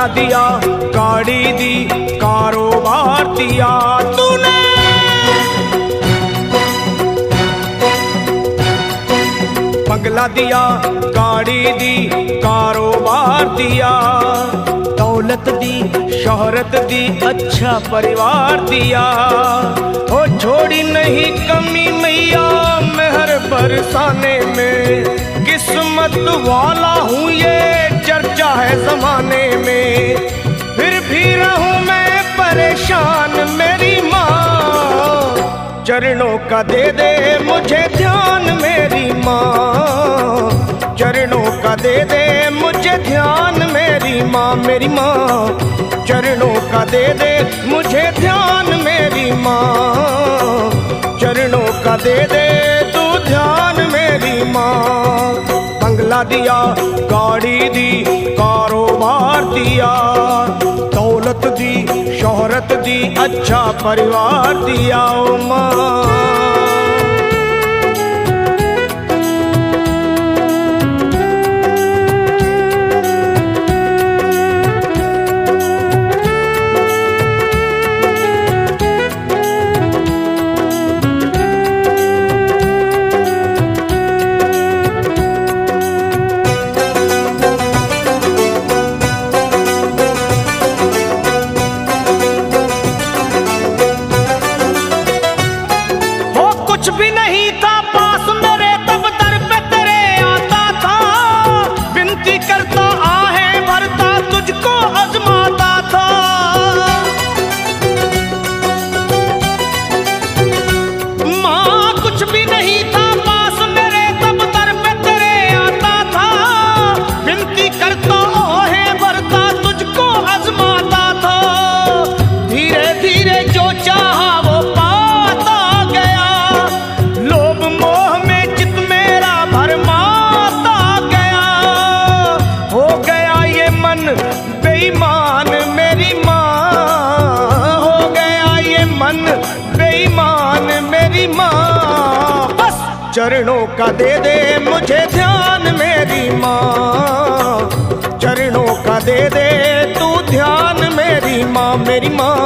बंगला दिया, गाड़ी दी, कारोबार दिया तूने। बंगला दिया, गाड़ी दी, कारोबार दिया, दौलत दी, शोहरत दी, अच्छा परिवार दिया। ओ छोड़ी नहीं कमी मैया मेहर बरसाने में, किस्मत वाला हूँ ये चर्चा है जमाने में। फिर भी रहूं मैं परेशान मेरी माँ, चरणों का दे दे मुझे ध्यान मेरी माँ, चरणों का दे दे मुझे ध्यान मेरी माँ, मेरी माँ चरणों का दे दे मुझे ध्यान मेरी माँ, चरणों का दे दे तू ध्यान मेरी माँ। बंगला दिया, गाड़ी दी, कारोबार दिया, दौलत दी, शोहरत दी, अच्छा परिवार दिया ओ माँ। कुछ भी नहीं था पास मेरे तब दर पे तेरे आता था, विनती करता आहें भरता तुझको आजमाता था। माँ कुछ भी नहीं था पास मेरे तब दर पे तेरे आता था, विनती करता आहें भरता तुझको आजमाता था। धीरे धीरे जो चाहा वो पाता गया, लोभ मोह में चित मेरा भरमाता गया। हो गया ये मन बेईमान मेरी माँ, हो गया ये मन बेईमान मेरी माँ। बस चरणों का दे दे मुझे ध्यान मेरी माँ, चरणों का दे दे तू ध्यान मेरी माँ, मेरी माँ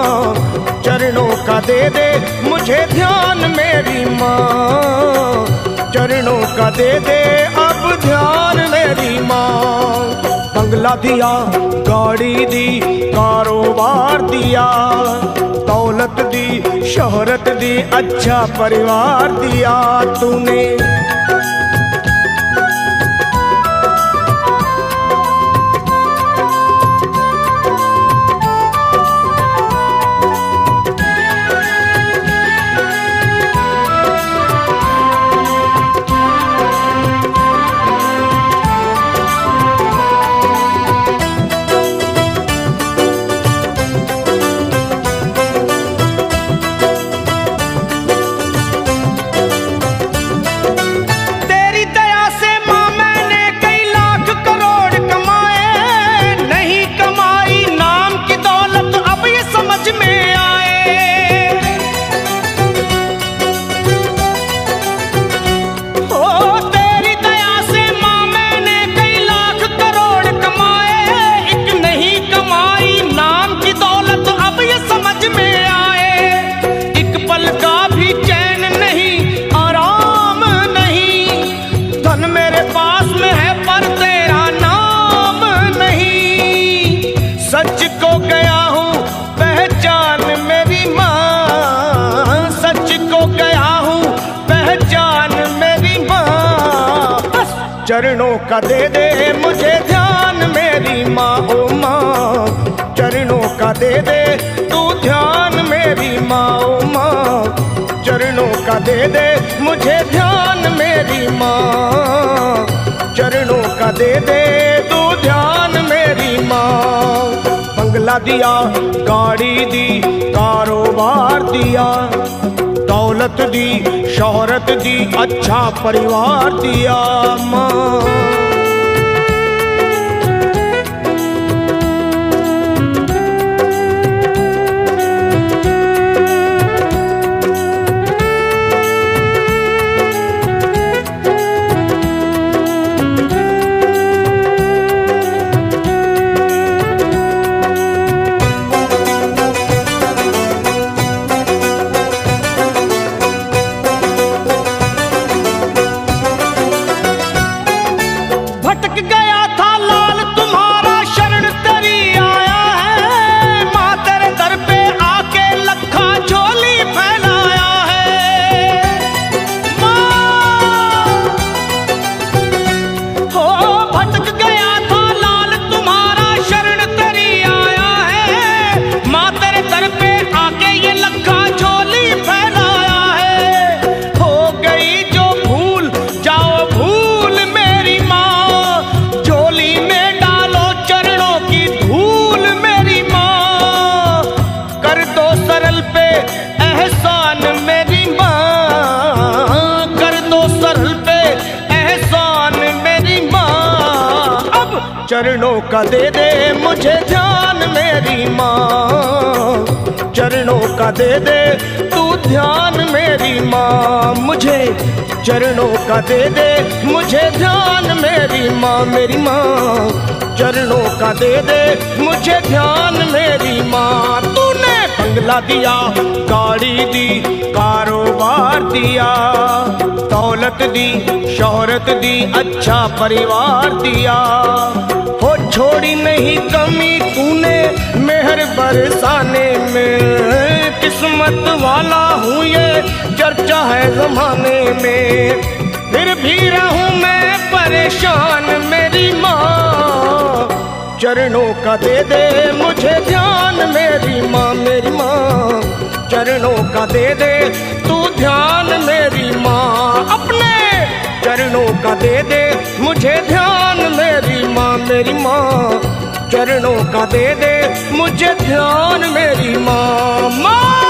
चरणों का दे दे मुझे ध्यान मेरी माँ, चरणों का दे दे अब ध्यान मेरी माँ। बंगला दिया, गाड़ी दी, कारोबार दिया, दौलत दी, शोहरत दी, अच्छा परिवार दिया तूने। सच को गया हूँ पहचान मेरी माँ, सच को गया हूँ पहचान मेरी माँ। बस चरणों का दे दे मुझे ध्यान मेरी माँ, ओ माँ चरणों का दे दे तू ध्यान मेरी माँ, ओ माँ चरणों का दे दे मुझे ध्यान मेरी माँ, चरणों का दे दे तू ध्यान मेरी माँ। बंगला दिया, गाड़ी दी, कारोबार दिया, दौलत दी, शोहरत दी, अच्छा परिवार दिया माँ। सरल पे एहसान मेरी माँ, कर दो सरल पे एहसान मेरी माँ। अब चरणों का दे दे मुझे ध्यान मेरी माँ, चरणों का दे दे तू ध्यान मेरी माँ। मुझे चरणों का दे दे मुझे ध्यान मेरी माँ, मेरी माँ। चरणों का दे दे मुझे ध्यान मेरी माँ। तूने बंगला दिया, गाड़ी दी, कारोबार दिया, दौलत दी, शोहरत दी, अच्छा परिवार दिया। हो छोड़ी नहीं कमी तूने मेहर बरसाने में, किस्मत वाला हूँ ये चर्चा है जमाने में। फिर भी रहूं मैं परेशान मेरी माँ, चरणों का दे दे मुझे ध्यान मेरी माँ, मेरी माँ। चरणों का दे दे तू ध्यान मेरी माँ, अपने चरणों का दे दे मुझे ध्यान मेरी माँ, मेरी माँ। चरणों का दे दे मुझे ध्यान मेरी माँ, माँ।